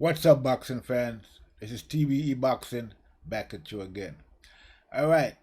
What's up, boxing fans? This is TBE Boxing back at you again. All right,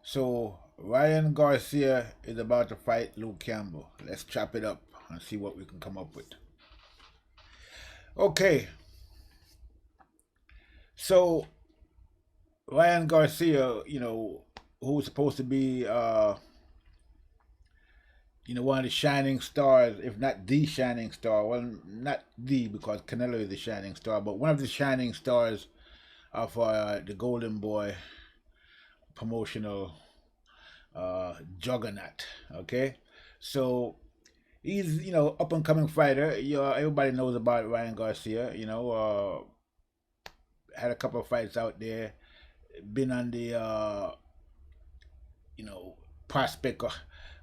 so Ryan Garcia is about to fight Luke Campbell. Let's chop it up and see what we can come up with. Okay, so Ryan Garcia, who's supposed to be, one of the shining stars, if not the shining star. Well, not the because Canelo is the shining star, but one of the shining stars of the Golden Boy promotional juggernaut. Okay, so he's up and coming fighter. Everybody knows about Ryan Garcia. Had a couple of fights out there. Been on the prospect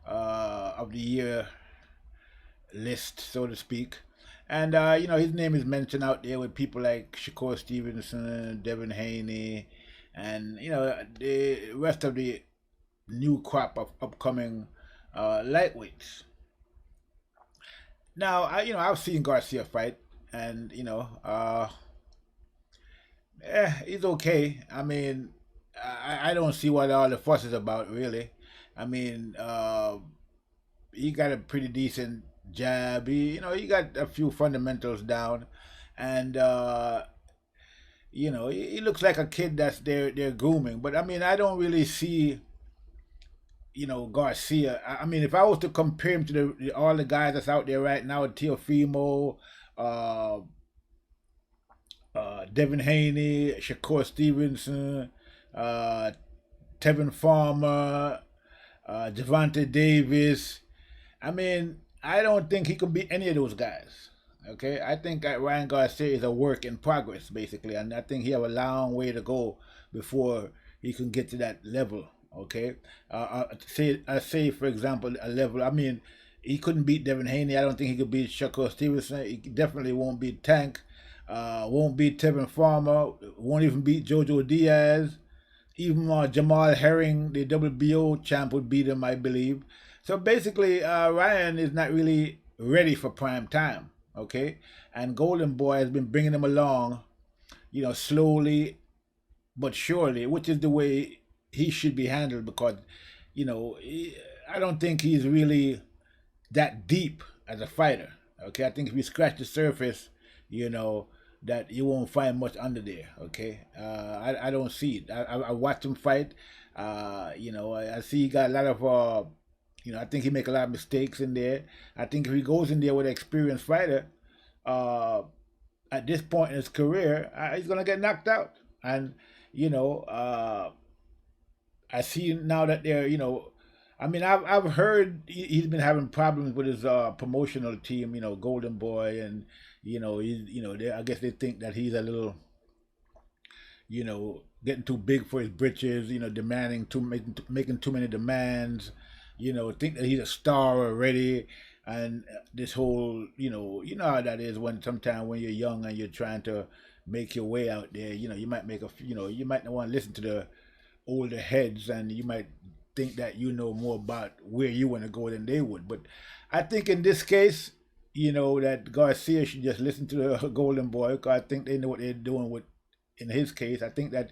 of the year list, so to speak. And his name is mentioned out there with people like Shakur Stevenson, Devin Haney, and the rest of the new crop of upcoming lightweights. Now, I've seen Garcia fight, and he's okay. I mean, I don't see what all the fuss is about, really. I mean, he got a pretty decent jab. He got a few fundamentals down, and he looks like a kid that's they're grooming. But I mean, I don't really see Garcia. I mean, if I was to compare him to all the guys that's out there right now, Teofimo, uh, Devin Haney, Shakur Stevenson, uh, Tevin Farmer, Javante Davis. I mean, I don't think he could beat any of those guys. Okay, I think that Ryan Garcia is a work in progress, basically, and I think he have a long way to go before he can get to that level. Okay, say for example a level. I mean, he couldn't beat Devin Haney. I don't think he could beat Shakur Stevenson. He definitely won't beat Tank. Won't beat Tevin Farmer. Won't even beat Jojo Diaz. Even Jamal Herring, the WBO champ, would beat him, I believe. So basically, Ryan is not really ready for prime time. Okay, and Golden Boy has been bringing him along, slowly but surely, which is the way he should be handled because, I don't think he's really that deep as a fighter. Okay, I think if you scratch the surface, you know that you won't find much under there. Okay, I don't see it. I watched him fight. I see he got a lot of I think he make a lot of mistakes in there. I think if he goes in there with an experienced fighter, uh, at this point in his career, he's gonna get knocked out. And you know, uh, I see now that they're, I mean, I've heard he's been having problems with his promotional team, Golden Boy, and I guess they think that he's a little, getting too big for his britches, demanding too making too many demands, think that he's a star already, and this whole, you know how that is when sometimes when you're young and you're trying to make your way out there, you might make a, you might not want to listen to the older heads, and you might think that you know more about where you want to go than they would. But I think in this case, that Garcia should just listen to the Golden Boy, because I think they know what they're doing with. In his case, I think that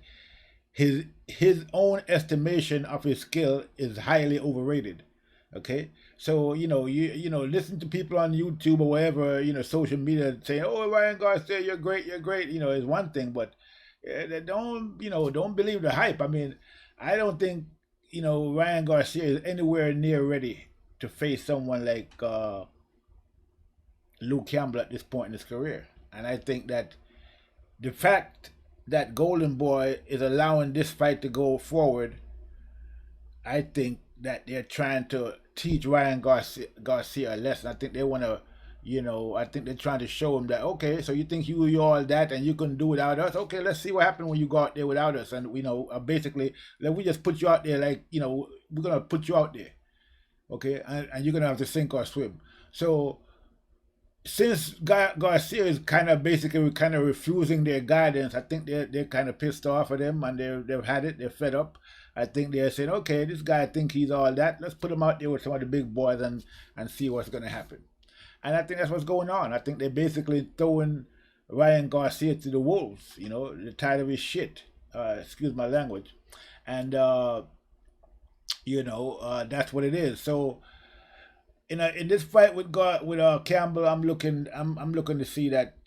his own estimation of his skill is highly overrated. Okay, so listen to people on YouTube or whatever, social media saying, "Oh, Ryan Garcia, you're great, you're great." Is one thing, but don't believe the hype. I mean, I don't think Ryan Garcia is anywhere near ready to face someone like Luke Campbell at this point in his career, and I think that the fact that Golden Boy is allowing this fight to go forward, I think that they're trying to teach Ryan Garcia a lesson. I think they want to, I think they're trying to show him that, okay, so you think you all that and you can do without us? Okay, let's see what happens when you go out there without us. And, basically, let we just put you out there like, we're going to put you out there, okay? And you're going to have to sink or swim. So since Garcia is kind of basically kind of refusing their guidance, I think they're kind of pissed off at him, and they've had it. They're fed up. I think they're saying, okay, this guy think he's all that. Let's put him out there with some of the big boys and see what's going to happen. And I think that's what's going on. I think they're basically throwing Ryan Garcia to the wolves. You know, they're tired of his shit. Excuse my language, and that's what it is. So in this fight with Campbell, I'm looking to see that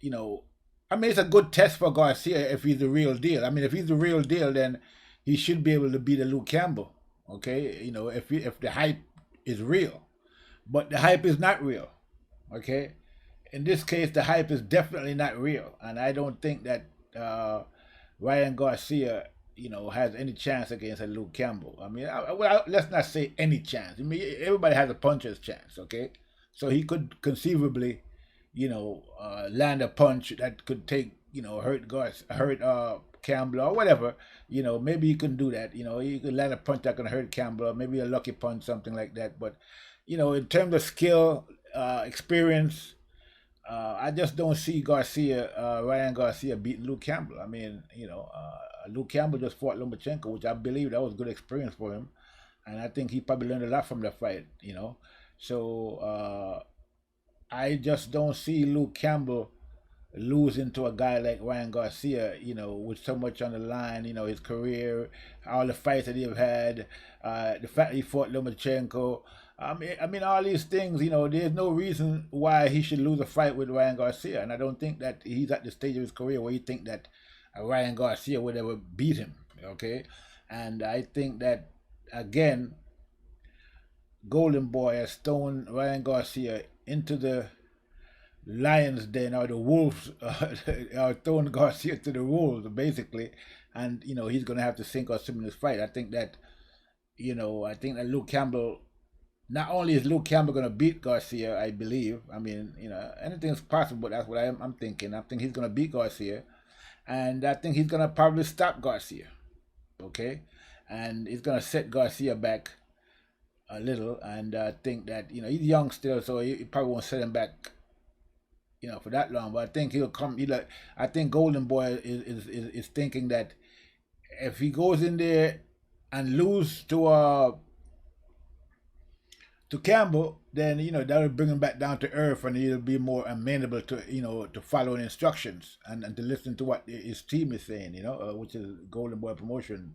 I mean, it's a good test for Garcia if he's the real deal. I mean, if he's the real deal, then he should be able to beat a Luke Campbell. Okay, if the hype is real, but the hype is not real. Okay, in this case, the hype is definitely not real, and I don't think that Ryan Garcia, has any chance against a Luke Campbell. I mean, let's not say any chance. I mean, everybody has a puncher's chance. Okay, so he could conceivably, land a punch that could take, hurt Campbell or whatever. Maybe he can do that. He could land a punch that can hurt Campbell, or maybe a lucky punch, something like that. But in terms of skill, experience, I just don't see Ryan Garcia beating Luke Campbell. I mean, Luke Campbell just fought Lomachenko, which I believe that was a good experience for him, and I think he probably learned a lot from the fight. So I just don't see Luke Campbell losing to a guy like Ryan Garcia, with so much on the line, his career, all the fights that he've had, the fact he fought Lomachenko. I mean, all these things, there's no reason why he should lose a fight with Ryan Garcia. And I don't think that he's at the stage of his career where you think that Ryan Garcia would ever beat him, okay? And I think that, again, Golden Boy has thrown Ryan Garcia into the lion's den, or the wolves, or thrown Garcia to the wolves, basically. And, he's going to have to sink or swim in this fight. I think that Luke Campbell, not only is Luke Campbell going to beat Garcia, I believe. I mean, anything's possible. That's what I'm thinking. I think he's going to beat Garcia. And I think he's going to probably stop Garcia. Okay? And he's going to set Garcia back a little. And I think that, he's young still, so he probably won't set him back, for that long. But I think he'll come. I think Golden Boy is thinking that if he goes in there and lose to Campbell, then that'll bring him back down to earth, and he'll be more amenable to to following instructions and to listen to what his team is saying, which is Golden Boy Promotion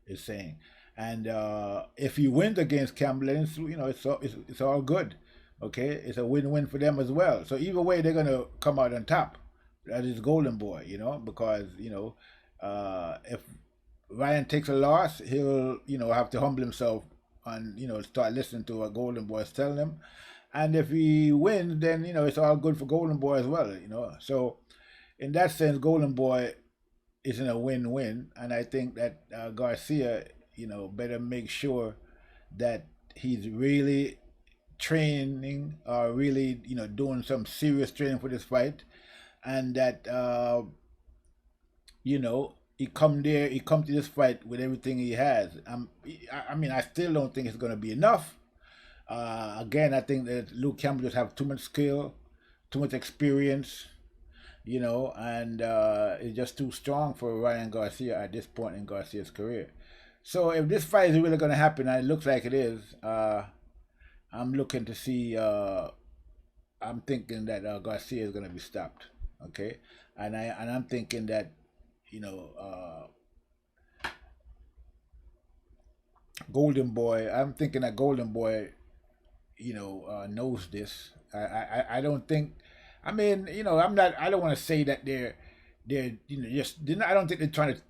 is saying. And if he wins against Campbell, then it's all good. Okay, it's a win-win for them as well. So either way, they're gonna come out on top. That is Golden Boy, because if Ryan takes a loss, he'll have to humble himself and start listening to what Golden Boy is telling him. And if he wins, then it's all good for Golden Boy as well. So in that sense, Golden Boy is in a win-win, and I think that Garcia, better make sure that he's really training, or really doing some serious training for this fight, and that he come to this fight with everything he has. I mean, I still don't think it's going to be enough. Again, I think that Luke Campbell just have too much skill, too much experience, and it's just too strong for Ryan Garcia at this point in Garcia's career. So if this fight is really going to happen, and it looks like it is, I'm looking to see. I'm thinking that Garcia is going to be stopped. Okay, and I'm thinking that Golden Boy. I'm thinking that Golden Boy, knows this. I don't think. I mean, I'm not. I don't want to say that they're just. I don't think they're trying to,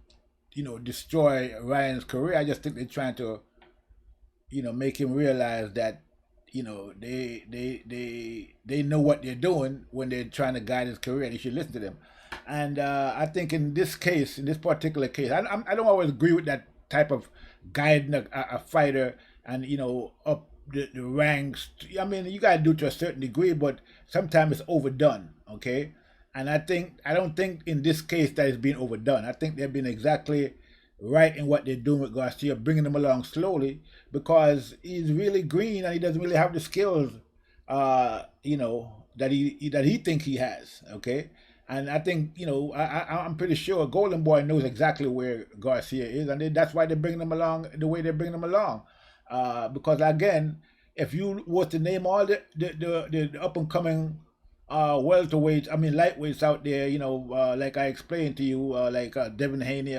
destroy Ryan's career. I just think they're trying to, make him realize that, they know what they're doing when they're trying to guide his career. They should listen to them. And I think in this particular case, I don't always agree with that type of guiding a fighter and up the ranks. I mean, you gotta do it to a certain degree, but sometimes it's overdone. Okay, and I don't think in this case that it's being overdone. I think they've been exactly right in what they're doing with Garcia, bringing him along slowly because he's really green and he doesn't really have the skills, that he think he has. Okay. And I think, I'm pretty sure Golden Boy knows exactly where Garcia is, and that's why they're bringing him along the way they're bringing him along. Because again, if you were to name all the up and coming welterweights, I mean lightweights out there, like I explained to you, like Devin Haney,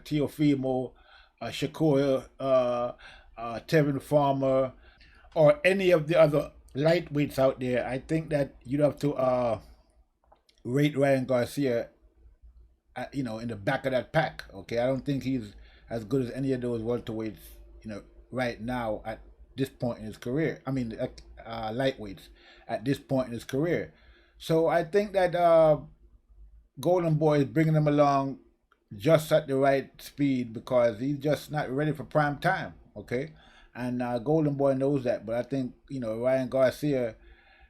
Teofimo, Shakur, Tevin Farmer, or any of the other lightweights out there. I think that you'd have to rate Ryan Garcia, in the back of that pack. Okay, I don't think he's as good as any of those welterweights, right now at this point in his career. I mean, lightweights at this point in his career. So I think that Golden Boy is bringing him along just at the right speed because he's just not ready for prime time. Okay, and Golden Boy knows that. But I think Ryan Garcia,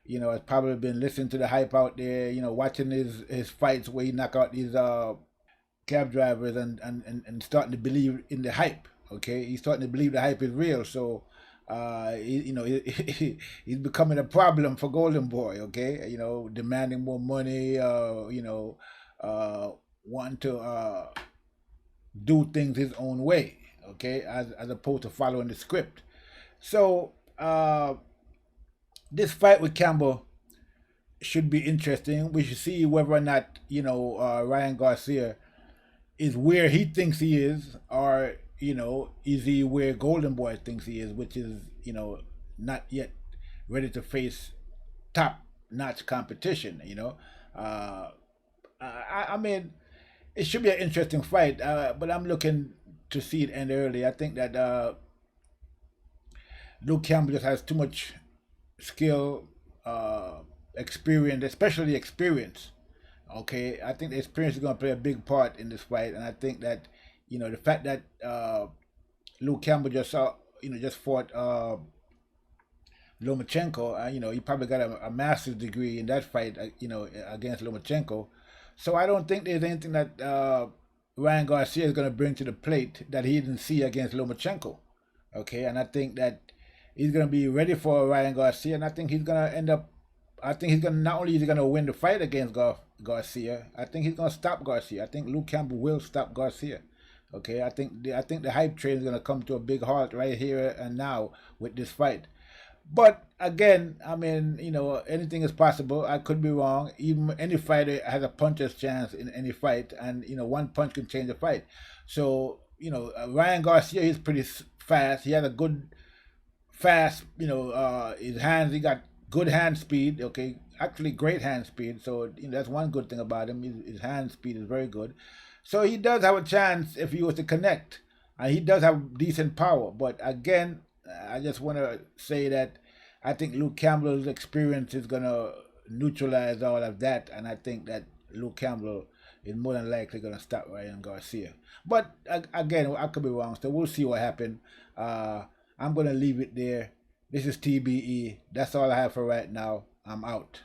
has probably been listening to the hype out there. Watching his fights where he knock out these cab drivers and starting to believe in the hype. Okay, he's starting to believe the hype is real. So he's becoming a problem for Golden Boy. Okay, demanding more money. Wanting to do things his own way. Okay, as opposed to following the script. So this fight with Campbell should be interesting. We should see whether or not Ryan Garcia is where he thinks he is, or is he where Golden Boy thinks he is, which is not yet ready to face top notch competition. I mean, it should be an interesting fight, but I'm looking to see it end early. I think that Luke Campbell just has too much skill, experience, especially experience. Okay, I think the experience is going to play a big part in this fight, and I think that the fact that Luke Campbell just fought Lomachenko, he probably got a master's degree in that fight, against Lomachenko. So I don't think there's anything that Ryan Garcia is going to bring to the plate that he didn't see against Lomachenko. Okay, and I think that he's going to be ready for Ryan Garcia, and I think he's going to end up. I think he's going to not only is he going to win the fight against Garcia, I think he's going to stop Garcia. I think Luke Campbell will stop Garcia. Okay, I think the hype train is going to come to a big halt right here and now with this fight. But again, I mean, anything is possible. I could be wrong. Even any fighter has a puncher's chance in any fight, and one punch can change the fight. So Ryan Garcia is pretty fast. He has a good fast. His hands. He got good hand speed. Okay, actually great hand speed. So that's one good thing about him. His hand speed is very good. So he does have a chance if he was to connect, and he does have decent power. But again, I just want to say that I think Luke Campbell's experience is going to neutralize all of that, and I think that Luke Campbell is more than likely going to stop Ryan Garcia. But again, I could be wrong, so we'll see what happens. I'm going to leave it there. This is TBE. That's all I have for right now. I'm out.